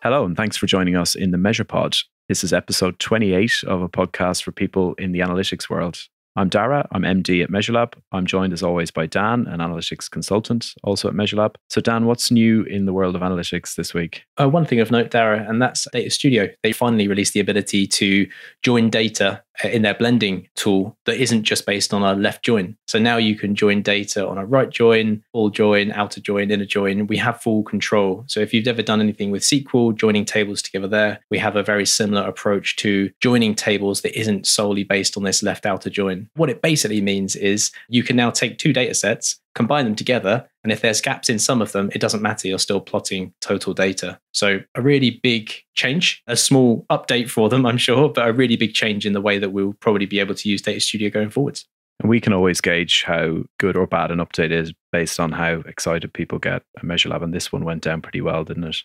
Hello, and thanks for joining us in the MeasurePod. This is episode 28 of a podcast for people in the analytics world. I'm Dara, I'm MD at Measurelab. I'm joined as always by Dan, an analytics consultant, also at Measurelab. So Dan, what's new in the world of analytics this week? One thing of note, Dara, and that's Data Studio. They finally released the ability to join data in their blending tool that isn't just based on a left join. So now you can join data on a right join, full join, outer join, inner join. We have full control. So if you've ever done anything with SQL, joining tables together there, we have a very similar approach to joining tables that isn't solely based on this left outer join. What it basically means is you can now take two data sets, combine them together, and if there's gaps in some of them, it doesn't matter, you're still plotting total data. So a really big change, a small update for them, I'm sure, but a really big change in the way that we'll probably be able to use Data Studio going forwards. And we can always gauge how good or bad an update is based on how excited people get at Measurelab, and this one went down pretty well, didn't it?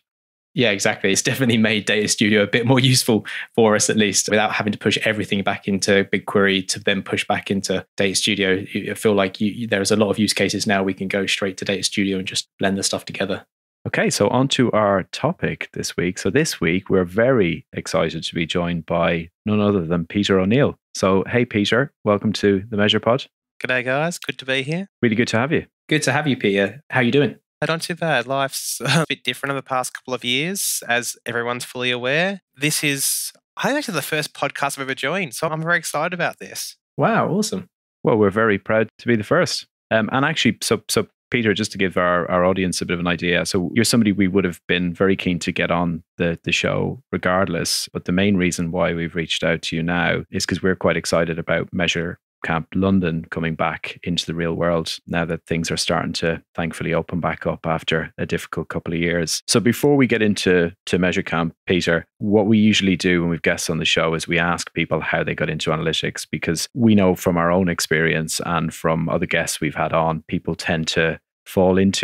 Yeah, exactly. It's definitely made Data Studio a bit more useful for us, at least, without having to push everything back into BigQuery to then push back into Data Studio. I feel like there's a lot of use cases now. We can go straight to Data Studio and just blend the stuff together. Okay, so on to our topic this week. So this week, we're very excited to be joined by none other than Peter O'Neill. So, hey, Peter, welcome to the MeasurePod. G'day, guys. Good to be here. Really good to have you. Good to have you, Peter. How are you doing? Not too bad. Life's a bit different in the past couple of years, as everyone's fully aware. This is, I think, actually the first podcast I've ever joined, so I'm very excited about this. Wow, awesome. Well, we're very proud to be the first. And actually, so Peter, just to give our audience a bit of an idea, so you're somebody we would have been very keen to get on the show regardless, but the main reason why we've reached out to you now is because we're quite excited about MeasureCamp London coming back into the real world now that things are starting to thankfully open back up after a difficult couple of years. So before we get into MeasureCamp, Peter, what we usually do when we've guests on the show is we ask people how they got into analytics, because we know from our own experience and from other guests we've had on, people tend to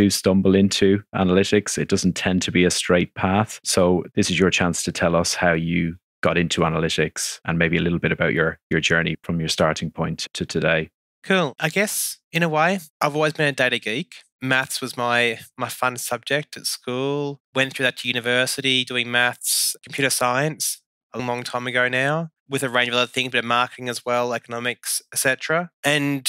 stumble into analytics. It doesn't tend to be a straight path. So this is your chance to tell us how you got into analytics and maybe a little bit about your journey from your starting point to today. Cool. I guess, in a way, I've always been a data geek. Maths was my fun subject at school. Went through that to university, doing maths, computer science a long time ago now, with a range of other things, but marketing as well, economics, etc. And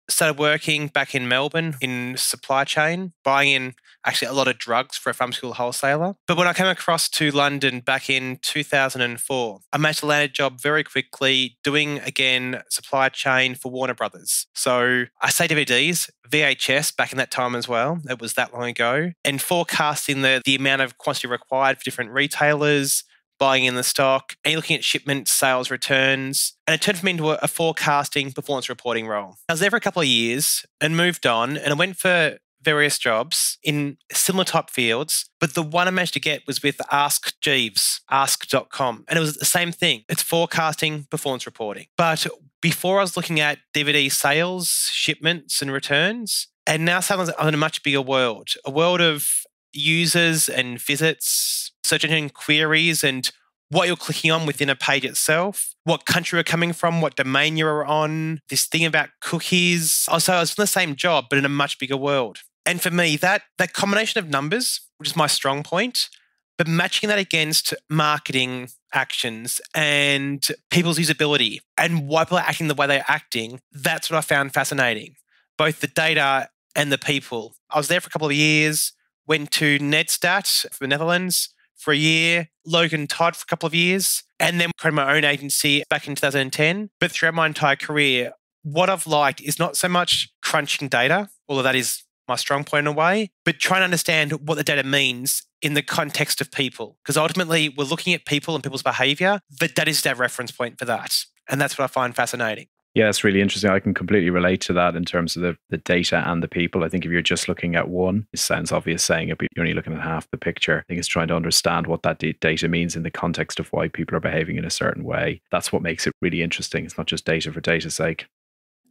started working back in Melbourne in supply chain, buying in actually a lot of drugs for a pharmaceutical wholesaler. But when I came across to London back in 2004, I managed to land a job very quickly doing, again, supply chain for Warner Brothers. So I say DVDs, VHS back in that time as well. It was that long ago. And forecasting the amount of quantity required for different retailers, buying in the stock, and you're looking at shipments, sales, returns. And it turned for me into a forecasting performance reporting role. I was there for a couple of years and moved on, and I went for various jobs in similar type fields, but the one I managed to get was with Ask Jeeves, ask.com. And it was the same thing. It's forecasting, performance reporting. But before I was looking at DVD sales, shipments, and returns, and now suddenly I'm in a much bigger world, a world of users and visits, search engine queries, and what you're clicking on within a page itself, what country you're coming from, what domain you're on, this thing about cookies. Also, I was in the same job, but in a much bigger world. And for me, that combination of numbers, which is my strong point, but matching that against marketing actions and people's usability and why people are acting the way they're acting, that's what I found fascinating, both the data and the people. I was there for a couple of years, went to Nedstat for the Netherlands for a year, Logan Todd for a couple of years, and then created my own agency back in 2010. But throughout my entire career, what I've liked is not so much crunching data, although that is my strong point in a way, but trying to understand what the data means in the context of people. Because ultimately, we're looking at people and people's behavior. The data is our reference point for that. And that's what I find fascinating. Yeah, it's really interesting. I can completely relate to that in terms of the data and the people. I think if you're just looking at one, it sounds obvious saying it, but you're only looking at half the picture. I think it's trying to understand what that data means in the context of why people are behaving in a certain way. That's what makes it really interesting. It's not just data for data's sake.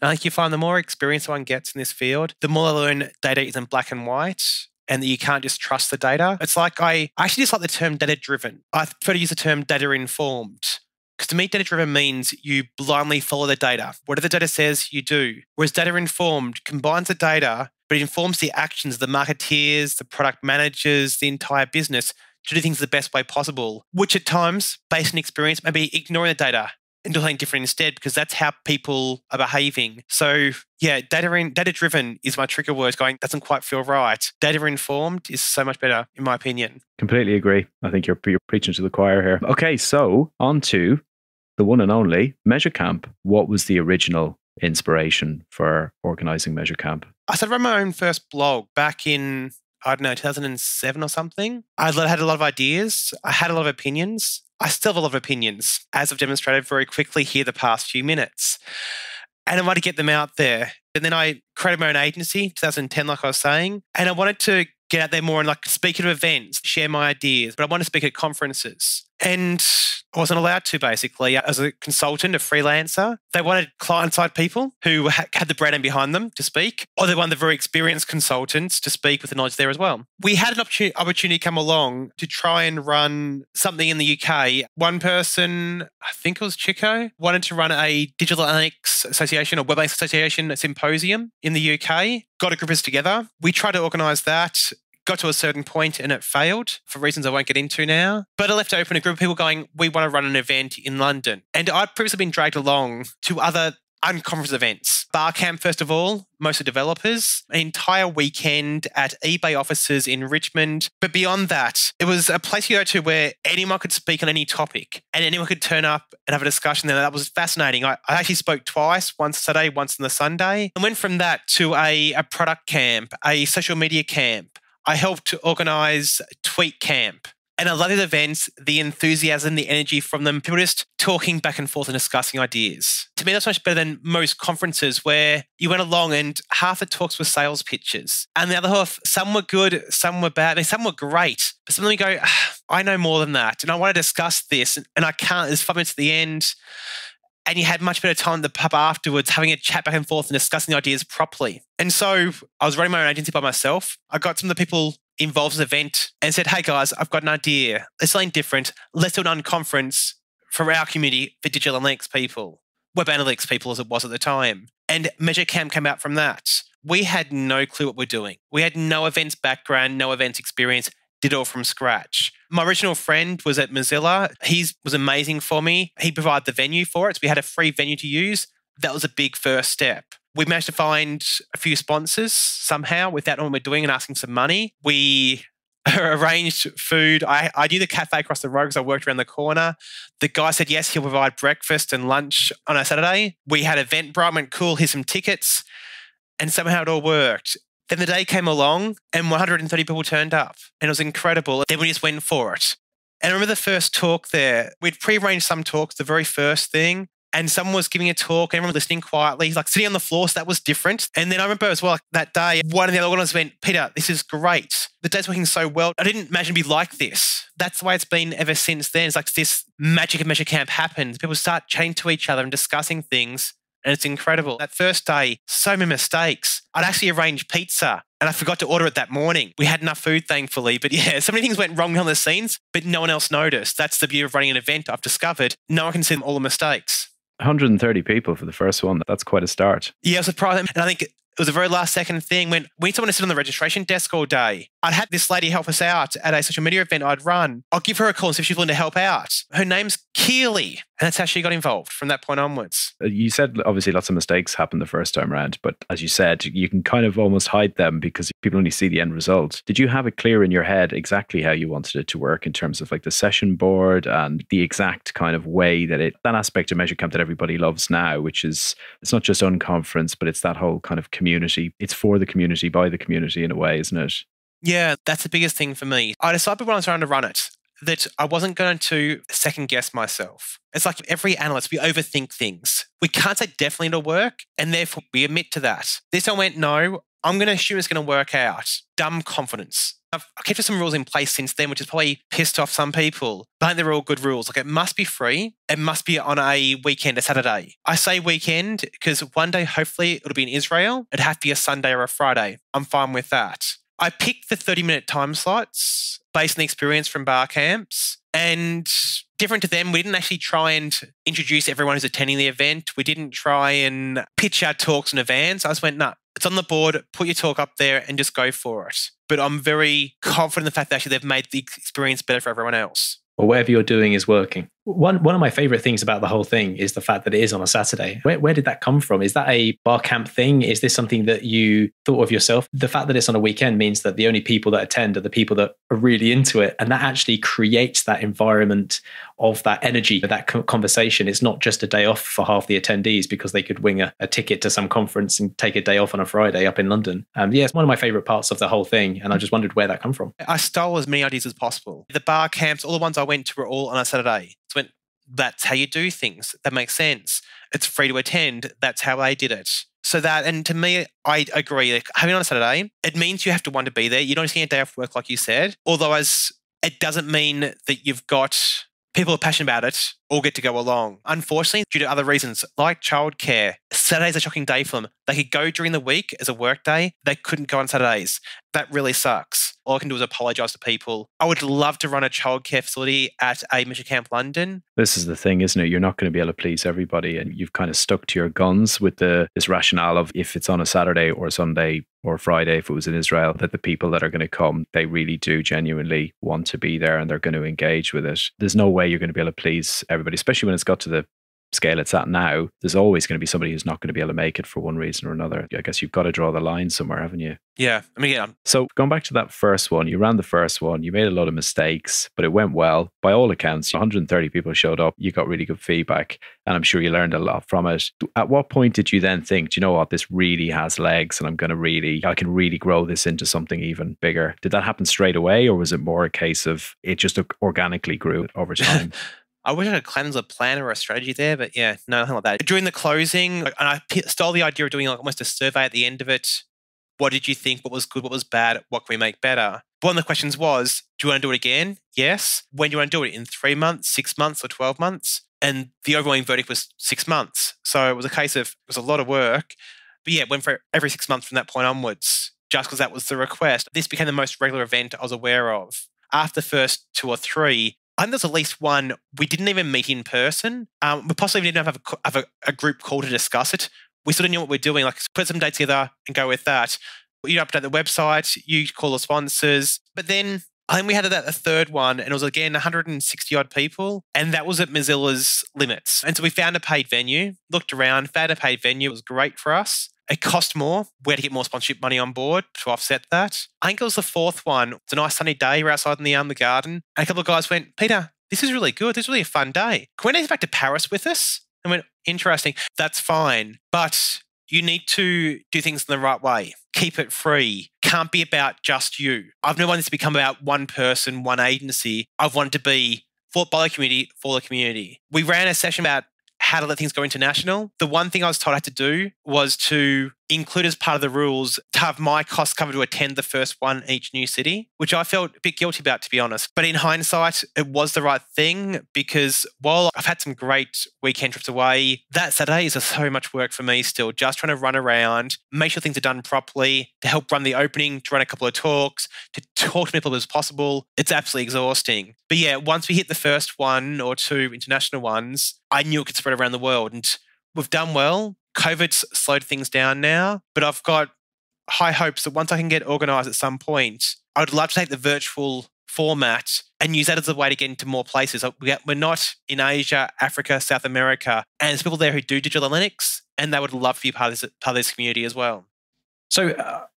I think you find the more experience one gets in this field, the more I learn data isn't black and white and that you can't just trust the data. It's like I actually dislike the term data-driven. I prefer to use the term data-informed. Because to me, data-driven means you blindly follow the data. Whatever the data says, you do. Whereas data-informed combines the data, but it informs the actions of the marketeers, the product managers, the entire business to do things the best way possible, which at times, based on experience, maybe ignoring the data and doing something different instead, because that's how people are behaving. So yeah, data-driven is my trigger word going, doesn't quite feel right. Data-informed is so much better, in my opinion. Completely agree. I think you're preaching to the choir here. Okay, so on to the one and only MeasureCamp. What was the original inspiration for organising MeasureCamp? I started running my own first blog back in, 2007 or something. I had a lot of ideas. I had a lot of opinions. I still have a lot of opinions, as I've demonstrated very quickly here the past few minutes. And I wanted to get them out there. And then I created my own agency, 2010, like I was saying. And I wanted to get out there more and speak at events, share my ideas. But I wanted to speak at conferences. And I wasn't allowed to, basically. As a consultant, a freelancer, they wanted client-side people who had the brand name behind them to speak, or they wanted the very experienced consultants to speak with the knowledge there as well. We had an opportunity come along to try and run something in the UK. One person, I think it was Chico, wanted to run a Digital Analytics Association or Web Analytics Association symposium in the UK, got a group of us together. We tried to organise that. Got to a certain point and it failed for reasons I won't get into now. But it left open a group of people going, we want to run an event in London. And I'd previously been dragged along to other unconference events. Barcamp, first of all, mostly developers, an entire weekend at eBay offices in Richmond. But beyond that, it was a place you go to where anyone could speak on any topic and anyone could turn up and have a discussion there. That was fascinating. I actually spoke twice, once Saturday, once on the Sunday. And went from that to a product camp, a social media camp. I helped organise Tweet Camp. And I love these events, the enthusiasm, the energy from them, people just talking back and forth and discussing ideas. To me, that's much better than most conferences where you went along and half the talks were sales pitches. And the other half, some were good, some were bad, and some were great. But some of them go, I know more than that. And I want to discuss this. And I can't, there's 5 minutes at the end. And you had much better time at the pub afterwards, having a chat back and forth and discussing the ideas properly. And so I was running my own agency by myself. I got some of the people involved in the event and said, hey guys, I've got an idea. Let's do something different. Let's do an unconference for our community for digital analytics people, web analytics people as it was at the time. And MeasureCamp came out from that. We had no clue what we're doing. We had no events background, no events experience, did it all from scratch. My original friend was at Mozilla. He was amazing for me. He provided the venue for it. So we had a free venue to use. That was a big first step. We managed to find a few sponsors somehow without knowing what we're doing and asking some money. We arranged food. I knew the cafe across the road because I worked around the corner. The guy said, yes, he'll provide breakfast and lunch on a Saturday. We had Eventbrite, went cool, here's some tickets. And somehow it all worked. Then the day came along and 130 people turned up and it was incredible. Then we just went for it. And I remember the first talk there. We'd pre-arranged some talks, the very first thing, and someone was giving a talk and everyone was listening quietly, sitting on the floor, so that was different. And then I remember as well, that day, one of the other organisers went, Peter, this is great. The day's working so well. I didn't imagine it'd be like this. That's the way it's been ever since then. It's like this magic of MeasureCamp happens. People start chatting to each other and discussing things. And it's incredible. That first day, so many mistakes. I'd actually arranged pizza and I forgot to order it that morning. We had enough food, thankfully. But yeah, so many things went wrong behind the scenes, but no one else noticed. That's the beauty of running an event, I've discovered. No one can see all the mistakes. 130 people for the first one. That's quite a start. Yeah, I was surprised. And I think it was a very last second thing when we need someone to sit on the registration desk all day. I'd had this lady help us out at a social media event I'd run. I'll give her a call and see if she's willing to help out. Her name's Keely. And that's how she got involved from that point onwards. You said obviously lots of mistakes happened the first time around, but as you said, you can kind of almost hide them because people only see the end result. Did you have it clear in your head exactly how you wanted it to work in terms of the session board and the exact kind of way that that aspect of MeasureCamp that everybody loves now, which is, it's not just unconference, but it's that whole kind of community. It's for the community, by the community in a way, isn't it? Yeah, that's the biggest thing for me. I decided when I was trying to run it that I wasn't going to second guess myself. It's like every analyst, we overthink things. We can't say definitely it'll work, and therefore we admit to that. This one went, no, I'm going to assume it's going to work out. Dumb confidence. I've kept some rules in place since then, which has probably pissed off some people. But I think they're all good rules. It must be free. It must be on a weekend, a Saturday. I say weekend because one day, hopefully, it'll be in Israel. It'd have to be a Sunday or a Friday. I'm fine with that. I picked the 30-minute time slots based on the experience from bar camps. And different to them, we didn't actually try and introduce everyone who's attending the event. We didn't try and pitch our talks in advance. I just went, no, It's on the board, put your talk up there and just go for it. But I'm very confident in the fact that actually they've made the experience better for everyone else. Or whatever you're doing is working. One of my favorite things about the whole thing is the fact that it is on a Saturday. Where did that come from? Is that a bar camp thing? Is this something that you thought of yourself? The fact that it's on a weekend means that the only people that attend are the people that are really into it. And that actually creates that environment of that energy, that conversation. It's not just a day off for half the attendees because they could wing a ticket to some conference and take a day off on a Friday up in London. Yeah, it's one of my favorite parts of the whole thing. And I just wondered where that come from. I stole as many ideas as possible. The bar camps, all the ones I went to were all on a Saturday. So that's how you do things. That makes sense. It's free to attend. That's how they did it. So that, and to me, I agree. Like, having it on a Saturday, it means you have to want to be there. You're not just getting a day off work, like you said. Although it doesn't mean that you've got people who are passionate about it all get to go along. Unfortunately, due to other reasons, like childcare, Saturday's a shocking day for them. They could go during the week as a work day. They couldn't go on Saturdays. That really sucks. All I can do is apologise to people. I would love to run a childcare facility at a MeasureCamp London. This is the thing, isn't it? You're not going to be able to please everybody, and you've kind of stuck to your guns with this rationale of if it's on a Saturday or a Sunday or Friday, if it was in Israel, that the people that are going to come, they really do genuinely want to be there and they're going to engage with it. There's no way you're going to be able to please everybody, especially when it's got to the scale it's at now. There's always going to be somebody who's not going to be able to make it for one reason or another. I guess you've got to draw the line somewhere, haven't you? Yeah. I mean, yeah. So going back to that first one, you ran the first one, you made a lot of mistakes, but it went well. By all accounts, 130 people showed up. You got really good feedback, and I'm sure you learned a lot from it. At what point did you then think, do you know what, this really has legs and I can really grow this into something even bigger? Did that happen straight away, or was it more a case of it just organically grew over time? I wish I could cleanse a plan or a strategy there, but yeah, no, nothing like that. During the closing, and I stole the idea of doing like almost a survey at the end of it. What did you think? What was good? What was bad? What can we make better? One of the questions was, do you want to do it again? Yes. When do you want to do it? In 3 months, 6 months, or 12 months? And the overwhelming verdict was 6 months. So it was a case of, it was a lot of work. But yeah, it went for every 6 months from that point onwards, just because that was the request. This became the most regular event I was aware of. After the first 2 or 3, I think there's at least one we didn't even meet in person. We possibly didn't have a group call to discuss it. We sort of knew what we're doing, like put some dates together and go with that. You update the website, you call the sponsors. But then I think we had a third one, and it was again 160 odd people, and that was at Mozilla's limits. And so we found a paid venue, looked around, found a paid venue. It was great for us. It cost more. We had to get more sponsorship money on board to offset that. I think it was the fourth one. It's a nice sunny day. We're outside in the garden. And a couple of guys went, Peter, this is really good. This is really a fun day. Can we take back to Paris with us? I went, interesting. That's fine. But you need to do things in the right way. Keep it free. Can't be about just you. I've never wanted this to become about one person, one agency. I've wanted to be by the community, for the community. We ran a session about how to let things go international. The one thing I was told I had to do was to include as part of the rules to have my costs covered to attend the first one in each new city, which I felt a bit guilty about, to be honest. But in hindsight, it was the right thing, because while I've had some great weekend trips away, that Saturday is so much work for me still, just trying to run around, make sure things are done properly, to help run the opening, to run a couple of talks, to talk to people as possible. It's absolutely exhausting. But yeah, once we hit the first 1 or 2 international ones, I knew it could spread around the world, and we've done well. COVID's slowed things down now, but I've got high hopes that once I can get organised at some point, I would love to take the virtual format and use that as a way to get into more places. We're not in Asia, Africa, South America, and there's people there who do digital analytics, and they would love to be part of this community as well. So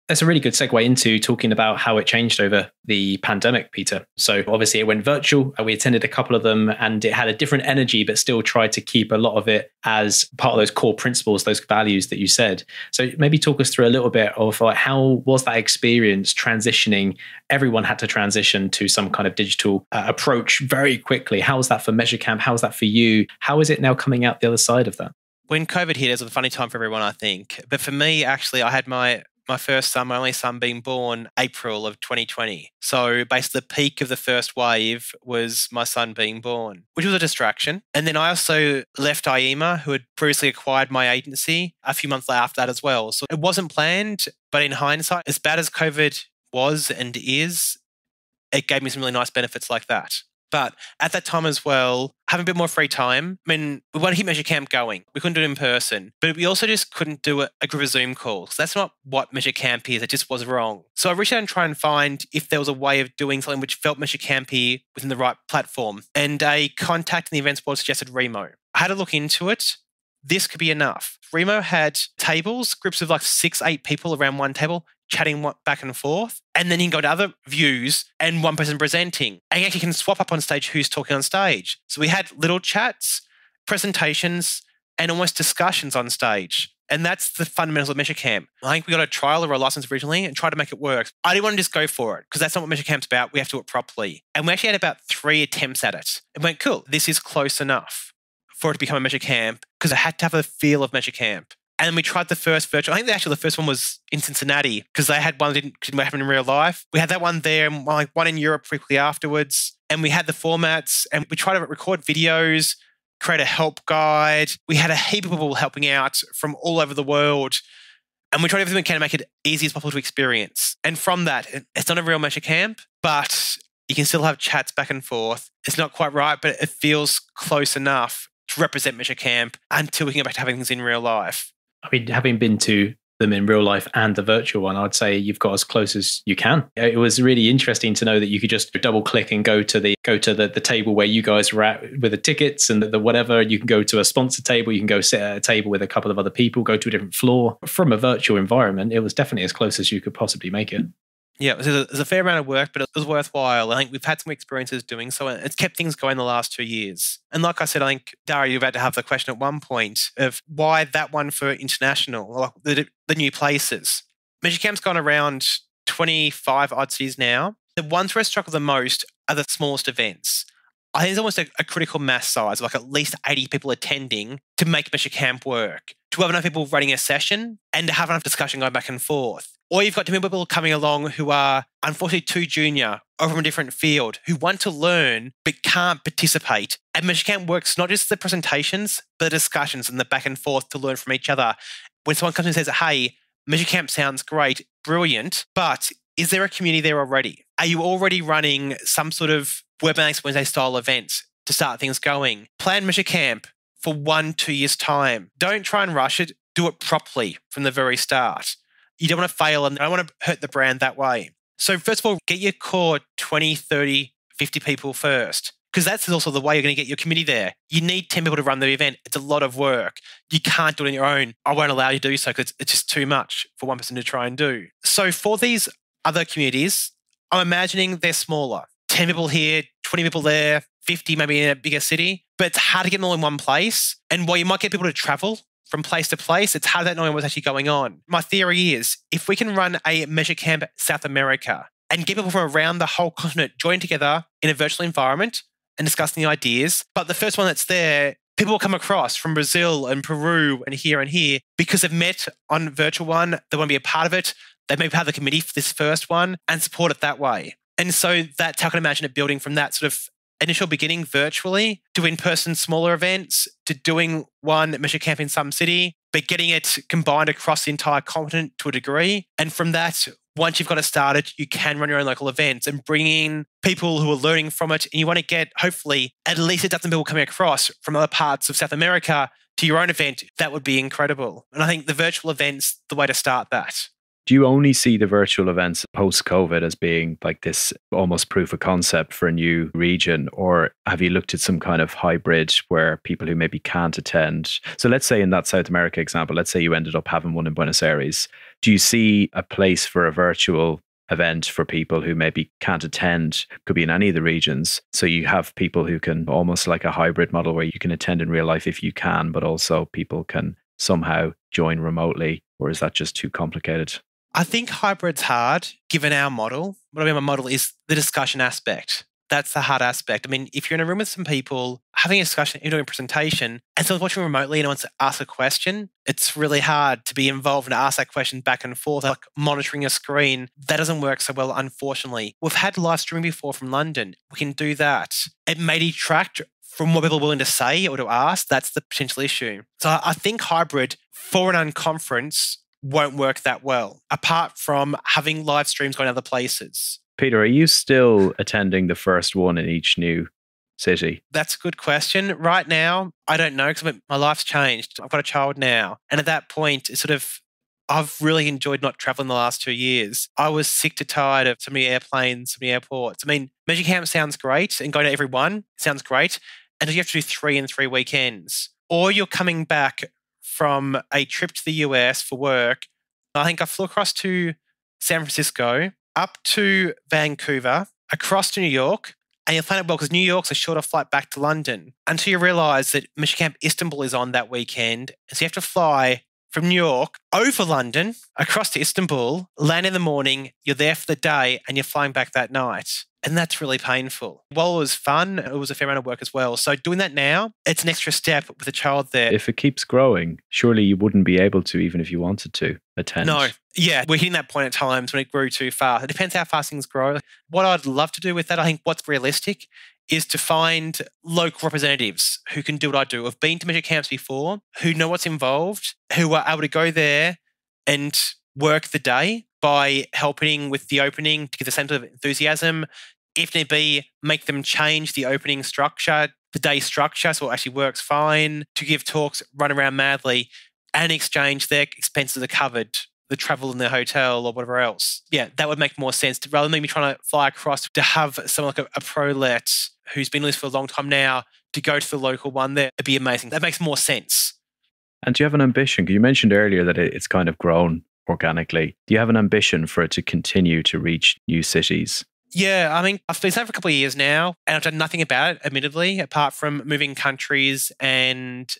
that's a really good segue into talking about how it changed over the pandemic, Peter. So obviously it went virtual. We attended a couple of them, and it had a different energy, but still tried to keep a lot of it as part of those core principles, those values that you said. So maybe talk us through a little bit of how was that experience transitioning? Everyone had to transition to some kind of digital approach very quickly. How was that for MeasureCamp? How was that for you? How is it now coming out the other side of that? When COVID hit, it was a funny time for everyone, I think. But for me, actually, I had my first son, my only son, being born April of 2020. So basically the peak of the first wave was my son being born, which was a distraction. And then I also left IEMA, who had previously acquired my agency, a few months after that as well. So it wasn't planned, but in hindsight, as bad as COVID was and is, it gave me some really nice benefits like that. But at that time as well, having a bit more free time, I mean, we want to keep MeasureCamp going. We couldn't do it in person, but we also just couldn't do a group of Zoom calls. That's not what MeasureCamp is. It just was wrong. So I reached out and tried and find if there was a way of doing something which felt MeasureCampy within the right platform. And a contact in the events board suggested Remo. I had a look into it. This could be enough. Remo had tables, groups of like 6-8 people around one table, chatting back and forth. And then you can go to other views and one person presenting. And you actually can swap up on stage who's talking on stage. So we had little chats, presentations, and almost discussions on stage. And that's the fundamentals of MeasureCamp. I think we got a trial or a license originally and tried to make it work. I didn't want to just go for it because that's not what MeasureCamp's about. We have to do it properly. And we actually had about 3 attempts at it. And went, cool, this is close enough for it to become a MeasureCamp because I had to have a feel of MeasureCamp. And then we tried the first virtual. I think the first one was in Cincinnati because they had one that didn't happen in real life. We had that one there and like one in Europe quickly afterwards. And we had the formats and we tried to record videos, create a help guide. We had a heap of people helping out from all over the world. And we tried everything we can to make it easy as possible to experience. And from that, it's not a real MeasureCamp, but you can still have chats back and forth. It's not quite right, but it feels close enough to represent MeasureCamp until we can get back to having things in real life. I mean, having been to them in real life and the virtual one, I'd say you've got as close as you can. It was really interesting to know that you could just double click and go to the table where you guys were at with the tickets and the whatever. You can go to a sponsor table. You can go sit at a table with a couple of other people, go to a different floor. From a virtual environment, it was definitely as close as you could possibly make it. Yeah, it was a fair amount of work, but it was worthwhile. I think we've had some experiences doing so. And it's kept things going the last 2 years. And like I said, I think, Dara, you're about to have the question at one point of why that one for international, like the new places. MeasureCamp's gone around 25 odd cities now. The ones where I struggle the most are the smallest events. I think there's almost a critical mass size, like at least 80 people attending to make MeasureCamp work, to have enough people running a session and to have enough discussion going back and forth. Or you've got too many people coming along who are unfortunately too junior or from a different field who want to learn but can't participate. And MeasureCamp works not just the presentations, but the discussions and the back and forth to learn from each other. When someone comes and says, hey, MeasureCamp sounds great, brilliant, but is there a community there already? Are you already running some sort of Webinar Next Wednesday style events to start things going? Plan MeasureCamp for 1-2 years' time. Don't try and rush it. Do it properly from the very start. You don't want to fail and don't want to hurt the brand that way. So first of all, get your core 20, 30, 50 people first, because that's also the way you're going to get your community there. You need 10 people to run the event. It's a lot of work. You can't do it on your own. I won't allow you to do so because it's just too much for one person to try and do. So for these other communities, I'm imagining they're smaller. 10 people here, 20 people there, 50 maybe in a bigger city, but it's hard to get them all in one place. And while you might get people to travel from place to place, it's hard to know what's actually going on. My theory is if we can run a MeasureCamp South America and get people from around the whole continent join together in a virtual environment and discuss the ideas, but the first one that's there, people will come across from Brazil and Peru and here because they've met on virtual one, they want to be a part of it, they may be part of the committee for this first one and support it that way. And so that's how I can imagine it building from that sort of initial beginning virtually to in-person smaller events to doing one MeasureCamp in some city, but getting it combined across the entire continent to a degree. And from that, once you've got it started, you can run your own local events and bring in people who are learning from it. And you want to get, hopefully, at least a dozen people coming across from other parts of South America to your own event. That would be incredible. And I think the virtual event's the way to start that. Do you only see the virtual events post-COVID as being like this almost proof of concept for a new region? Or have you looked at some kind of hybrid where people who maybe can't attend? So let's say in that South America example, let's say you ended up having one in Buenos Aires. Do you see a place for a virtual event for people who maybe can't attend? Could be in any of the regions. So you have people who can almost like a hybrid model where you can attend in real life if you can, but also people can somehow join remotely? Or is that just too complicated? I think hybrid's hard, given our model. What I mean by model is the discussion aspect. That's the hard aspect. I mean, if you're in a room with some people, having a discussion, you're doing a presentation, and someone's watching remotely and wants to ask a question, it's really hard to be involved and ask that question back and forth, like monitoring a screen. That doesn't work so well, unfortunately. We've had live streaming before from London. We can do that. It may detract from what people are willing to say or to ask. That's the potential issue. So I think hybrid for an unconference won't work that well, apart from having live streams going other places. Peter, are you still attending the first one in each new city? That's a good question. Right now, I don't know because my life's changed. I've got a child now. And at that point, it's sort of, I've really enjoyed not traveling the last 2 years. I was sick to tired of so many airplanes, so many airports. I mean, MeasureCamp sounds great and going to every one sounds great. And you have to do 3 in 3 weekends. Or you're coming back from a trip to the US for work. I think I flew across to San Francisco, up to Vancouver, across to New York, and you'll find it well because New York's a shorter flight back to London until you realise that MeasureCamp Istanbul is on that weekend. So you have to fly from New York over London, across to Istanbul, land in the morning, you're there for the day, and you're flying back that night. And that's really painful. While it was fun, it was a fair amount of work as well. So doing that now, it's an extra step with a child there. If it keeps growing, surely you wouldn't be able to, even if you wanted to, attend. No. Yeah, we're hitting that point at times when it grew too fast. It depends how fast things grow. What I'd love to do with that, I think what's realistic is to find local representatives who can do what I do, who've been to MeasureCamps before, who know what's involved, who are able to go there and work the day by helping with the opening to give the sense of enthusiasm. If need be, make them change the opening structure, the day structure, so it actually works fine, to give talks, run around madly, and in exchange their expenses are covered, the travel in the hotel or whatever else. Yeah, that would make more sense rather than me trying to fly across to have someone like a pro-let who's been doing this for a long time now to go to the local one there. It'd be amazing. That makes more sense. And do you have an ambition? You mentioned earlier that it's kind of grown organically. Do you have an ambition for it to continue to reach new cities? Yeah, I mean, I've been saying for a couple of years now, and I've done nothing about it, admittedly, apart from moving countries and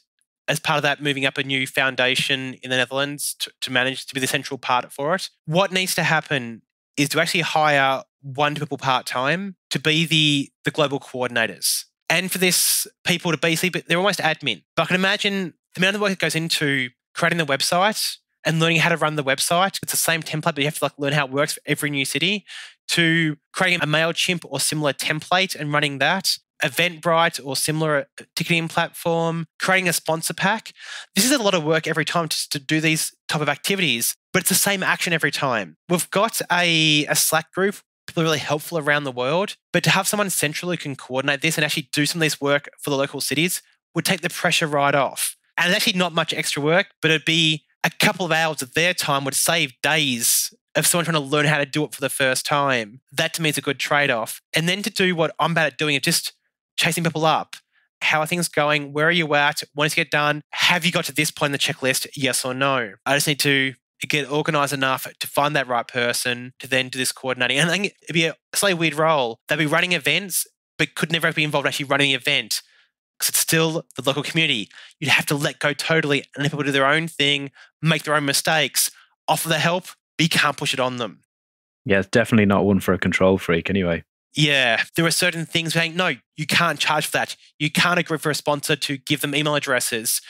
as part of that, moving up a new foundation in the Netherlands to manage to be the central part for it. What needs to happen is to actually hire 1 people part-time to be the global coordinators. And for this, people to basically, they're almost admin. But I can imagine the amount of work that goes into creating the website and learning how to run the website. It's the same template, but you have to learn how it works for every new city, to creating a MailChimp or similar template and running that, Eventbrite or similar ticketing platform, creating a sponsor pack. This is a lot of work every time to do these type of activities, but it's the same action every time. We've got a Slack group, people are really helpful around the world, but to have someone centrally who can coordinate this and actually do some of this work for the local cities would take the pressure right off. And it's actually not much extra work, but it'd be a couple of hours of their time would save days of someone trying to learn how to do it for the first time. That to me is a good trade-off. And then to do what I'm bad at doing, is just chasing people up. How are things going? Where are you at? When does it get done? Have you got to this point in the checklist? Yes or no? I just need to get organised enough to find that right person to then do this coordinating. And I think it'd be a slightly weird role. They'd be running events, but could never be involved actually running the event because it's still the local community. You'd have to let go totally and let people do their own thing, make their own mistakes, offer the help, but you can't push it on them. Yeah, it's definitely not one for a control freak anyway. Yeah, there are certain things saying, no, you can't charge for that. You can't agree for a sponsor to give them email addresses.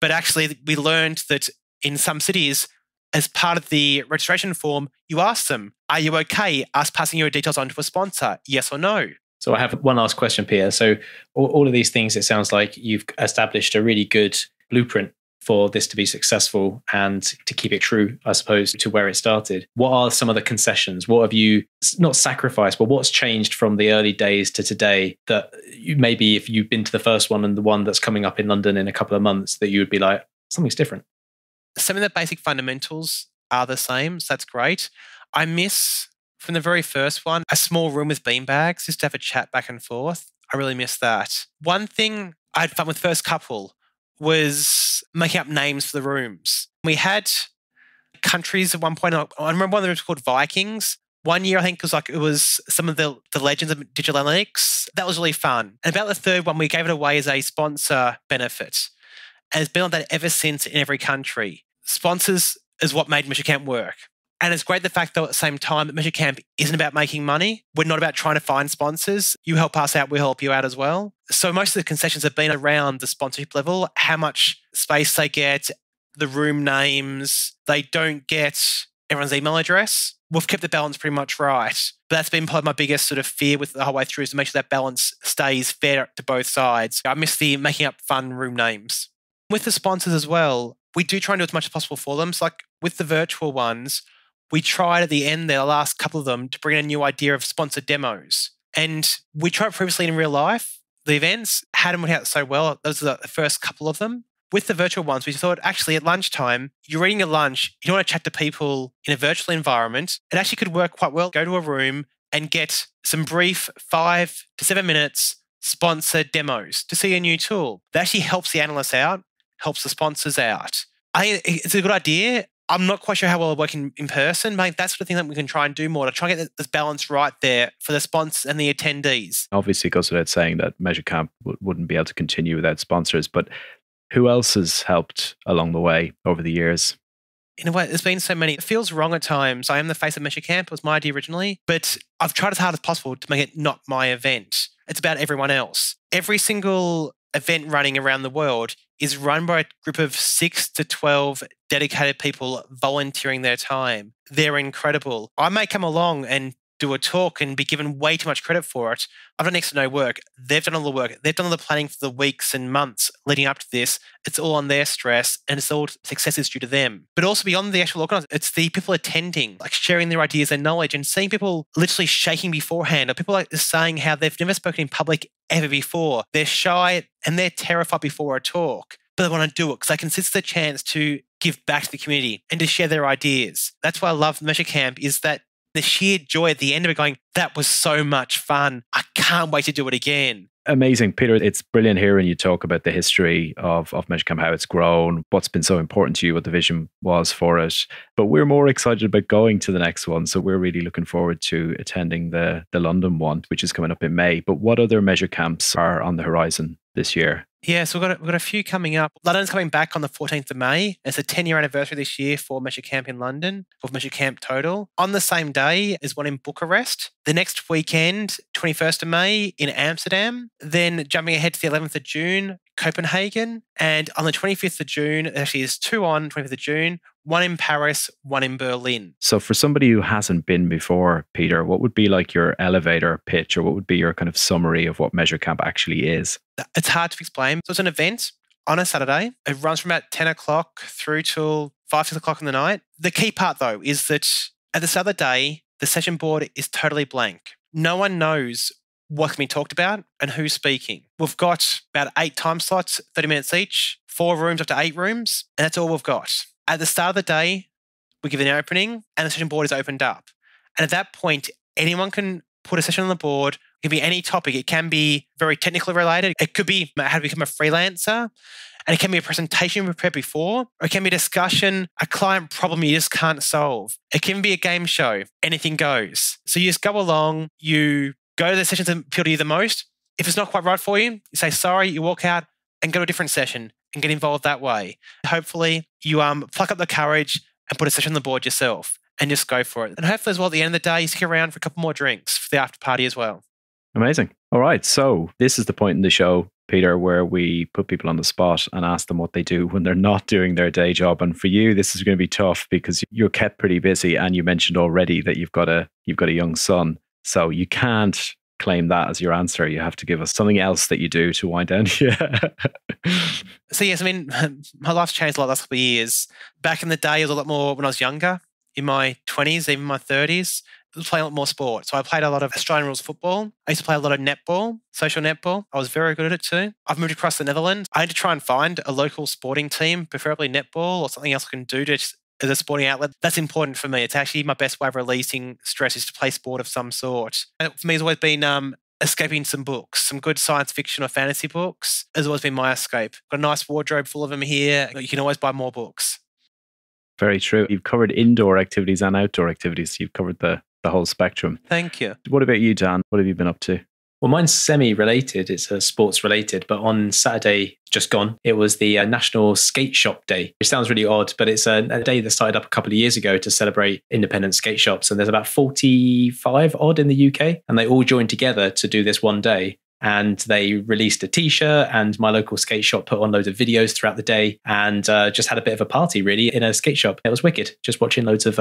But actually, we learned that in some cities, as part of the registration form, you ask them, are you okay us passing your details on to a sponsor? Yes or no? So I have one last question, Pierre. So all of these things, it sounds like you've established a really good blueprint for this to be successful and to keep it true, I suppose, to where it started. What are some of the concessions? What have you, not sacrificed, but what's changed from the early days to today that you, maybe if you've been to the first one and the one that's coming up in London in a couple of months, that you would be like, something's different? Some of the basic fundamentals are the same, so that's great. I miss, from the very first one, a small room with beanbags, just to have a chat back and forth. I really miss that. One thing I had fun with first couple was making up names for the rooms. We had countries at one point. I remember one of them was called Vikings. One year, I think it was some of the legends of digital analytics. That was really fun. And about the third one, we gave it away as a sponsor benefit. And it's been like that ever since in every country. Sponsors is what made MeasureCamp work. And it's great the fact, though, at the same time, that MeasureCamp isn't about making money. We're not about trying to find sponsors. You help us out, we'll help you out as well. So most of the concessions have been around the sponsorship level, how much space they get, the room names. They don't get everyone's email address. We've kept the balance pretty much right. But that's been probably my biggest sort of fear with the whole way through, is to make sure that balance stays fair to both sides. I miss the making up fun room names. With the sponsors as well, we do try and do as much as possible for them. So like with the virtual ones, we tried at the end there, the last couple of them, to bring in a new idea of sponsored demos. And we tried previously in real life. The events hadn't worked out so well. Those are the first couple of them. With the virtual ones, we thought actually at lunchtime, you're eating your lunch, you don't want to chat to people in a virtual environment. It actually could work quite well. Go to a room and get some brief 5 to 7 minutes sponsored demos to see a new tool. That actually helps the analysts out, helps the sponsors out. I think it's a good idea. I'm not quite sure how well it'll work in person, but that's the thing that we can try and do more to try and get this balance right there for the sponsors and the attendees. Obviously, it goes without saying that MeasureCamp wouldn't be able to continue without sponsors, but who else has helped along the way over the years? In a way, there's been so many. It feels wrong at times. I am the face of MeasureCamp. It was my idea originally, but I've tried as hard as possible to make it not my event. It's about everyone else. Every single event running around the world is run by a group of 6 to 12 dedicated people volunteering their time. They're incredible. I may come along and do a talk and be given way too much credit for it. I've done next to no work. They've done all the work. They've done all the planning for the weeks and months leading up to this. It's all on their stress and it's all success is due to them. But also beyond the actual organizer, it's the people attending, like sharing their ideas and knowledge and seeing people literally shaking beforehand, or people like saying how they've never spoken in public ever before. They're shy and they're terrified before a talk, but they want to do it because they can see it's the chance to give back to the community and to share their ideas. That's why I love MeasureCamp, is that the sheer joy at the end of it going, that was so much fun. I can't wait to do it again. Amazing, Peter. It's brilliant hearing you talk about the history of MeasureCamp, how it's grown, what's been so important to you, what the vision was for it. But we're more excited about going to the next one. So we're really looking forward to attending the London one, which is coming up in May. But what other MeasureCamps are on the horizon this year? Yeah, so we've got a few coming up. London's coming back on the 14th of May. It's a 10-year anniversary this year for MeasureCamp in London, for MeasureCamp total. On the same day is one in Bucharest. The next weekend, 21st of May, in Amsterdam. Then jumping ahead to the 11th of June, Copenhagen. And on the 25th of June, actually there's two on 25th of June, one in Paris, one in Berlin. So for somebody who hasn't been before, Peter, what would be like your elevator pitch, or what would be your kind of summary of what MeasureCamp actually is? It's hard to explain. So it's an event on a Saturday. It runs from about 10 o'clock through till 5, 6 o'clock in the night. The key part though is that at the start of the day, the session board is totally blank. No one knows what's being talked about and who's speaking. We've got about 8 time slots, 30 minutes each, 4 rooms up to 8 rooms, and that's all we've got. At the start of the day, we give an opening and the session board is opened up. And at that point, anyone can put a session on the board. It can be any topic. It can be very technically related. It could be how to become a freelancer. And it can be a presentation you prepared before. Or it can be a discussion, a client problem you just can't solve. It can be a game show. Anything goes. So you just go along, you go to the sessions that appeal to you the most. If it's not quite right for you, you say sorry, you walk out and go to a different session and get involved that way. Hopefully you pluck up the courage and put a session on the board yourself and just go for it. And hopefully as well, at the end of the day, you stick around for a couple more drinks for the after party as well. Amazing. All right. So this is the point in the show, Peter, where we put people on the spot and ask them what they do when they're not doing their day job. And for you, this is going to be tough because you're kept pretty busy. And you mentioned already that you've got a young son. So you can't claim that as your answer. You have to give us something else that you do to wind down. Yeah. So yes, I mean, my life's changed a lot the last couple of years. Back in the day, it was a lot more when I was younger, in my 20s, even my 30s. I was playing a lot more sport. So I played a lot of Australian rules football. I used to play a lot of netball, social netball. I was very good at it too. I've moved across the Netherlands. I had to try and find a local sporting team, preferably netball or something else I can do to as a sporting outlet. That's important for me. It's actually my best way of releasing stress is to play sport of some sort. And for me, it's always been escaping some books, some good science fiction or fantasy books has always been my escape. Got a nice wardrobe full of them here. You can always buy more books. Very true. You've covered indoor activities and outdoor activities. You've covered the whole spectrum. Thank you. What about you, Dan? What have you been up to? Well, mine's semi-related. It's sports related, but on Saturday, just gone, it was the National Skate Shop Day, which sounds really odd, but it's a day that started up a couple of years ago to celebrate independent skate shops. And there's about 45 odd in the UK, and they all joined together to do this one day. And they released a t-shirt, and my local skate shop put on loads of videos throughout the day and just had a bit of a party really in a skate shop. It was wicked. Just watching loads of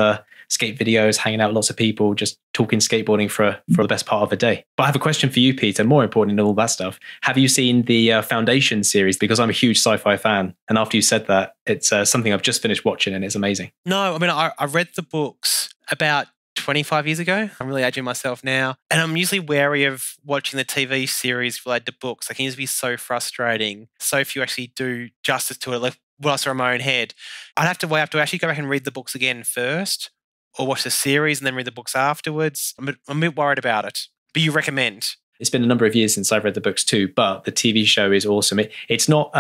skate videos, hanging out with lots of people, just talking skateboarding for the best part of the day. But I have a question for you, Peter, more important than all that stuff. Have you seen the Foundation series? Because I'm a huge sci-fi fan. And after you said that, it's something I've just finished watching and it's amazing. No, I mean, I read the books about 25 years ago. I'm really aging myself now. And I'm usually wary of watching the TV series related to books. They can usually be so frustrating. So few actually do justice to it, like what I saw in my own head. I'd have to wait up to actually go back and read the books again first, or watch the series and then read the books afterwards. I'm a bit worried about it. But you recommend? It's been a number of years since I've read the books too, but the TV show is awesome. It's not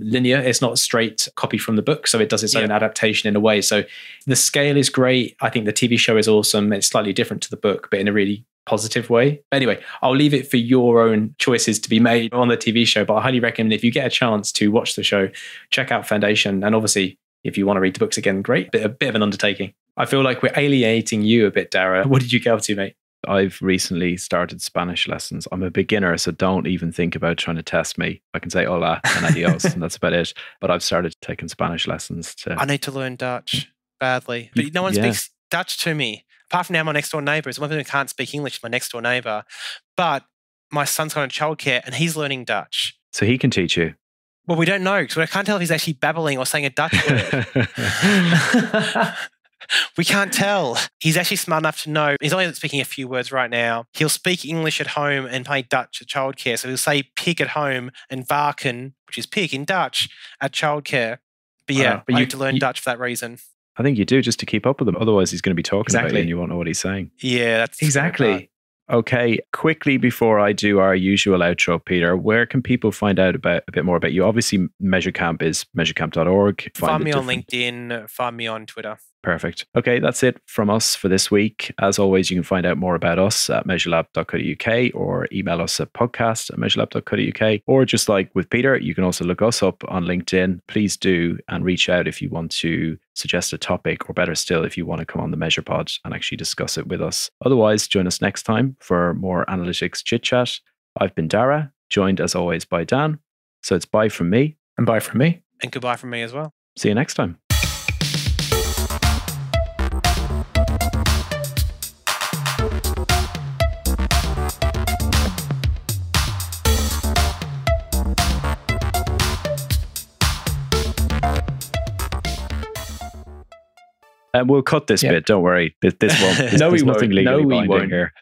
linear. It's not a straight copy from the book. So it does its own adaptation in a way. So the scale is great. I think the TV show is awesome. It's slightly different to the book, but in a really positive way. But anyway, I'll leave it for your own choices to be made on the TV show. But I highly recommend if you get a chance to watch the show, check out Foundation. And obviously, if you want to read the books again, great. But a bit of an undertaking. I feel like we're alienating you a bit, Dara. What did you get up to, mate? I've recently started Spanish lessons. I'm a beginner, so don't even think about trying to test me. I can say hola and adios, and that's about it. But I've started taking Spanish lessons. I need to learn Dutch badly. But no one speaks Dutch to me. Apart from now, my next door neighbour is one of them who can't speak English, my next door neighbour. But my son's gone to childcare and he's learning Dutch. So he can teach you? Well, we don't know, because I can't tell if he's actually babbling or saying a Dutch word. We can't tell. He's actually smart enough to know. He's only speaking a few words right now. He'll speak English at home and play Dutch at childcare. So he'll say pig at home and varken, which is pig in Dutch, at childcare. But yeah, I need to learn Dutch for that reason. I think you do, just to keep up with him. Otherwise, he's going to be talking about you and you won't know what he's saying. Yeah, that's exactly. Okay, quickly before I do our usual outro, Peter, where can people find out about a bit more about you? Obviously, MeasureCamp is measurecamp.org. Find me on LinkedIn, find me on Twitter. Perfect. Okay, that's it from us for this week. As always, you can find out more about us at measurelab.co.uk or email us at podcast@measurelab.co.uk. Or just like with Peter, you can also look us up on LinkedIn. Please do and reach out if you want to suggest a topic, or better still, if you want to come on the Measure Pod and actually discuss it with us. Otherwise, join us next time for more analytics chit chat. I've been Dara, joined as always by Dan. So it's bye from me. And bye from me. And goodbye from me as well. See you next time. We'll cut this bit. Don't worry. This won't. No, we nothing won't. legally binding here.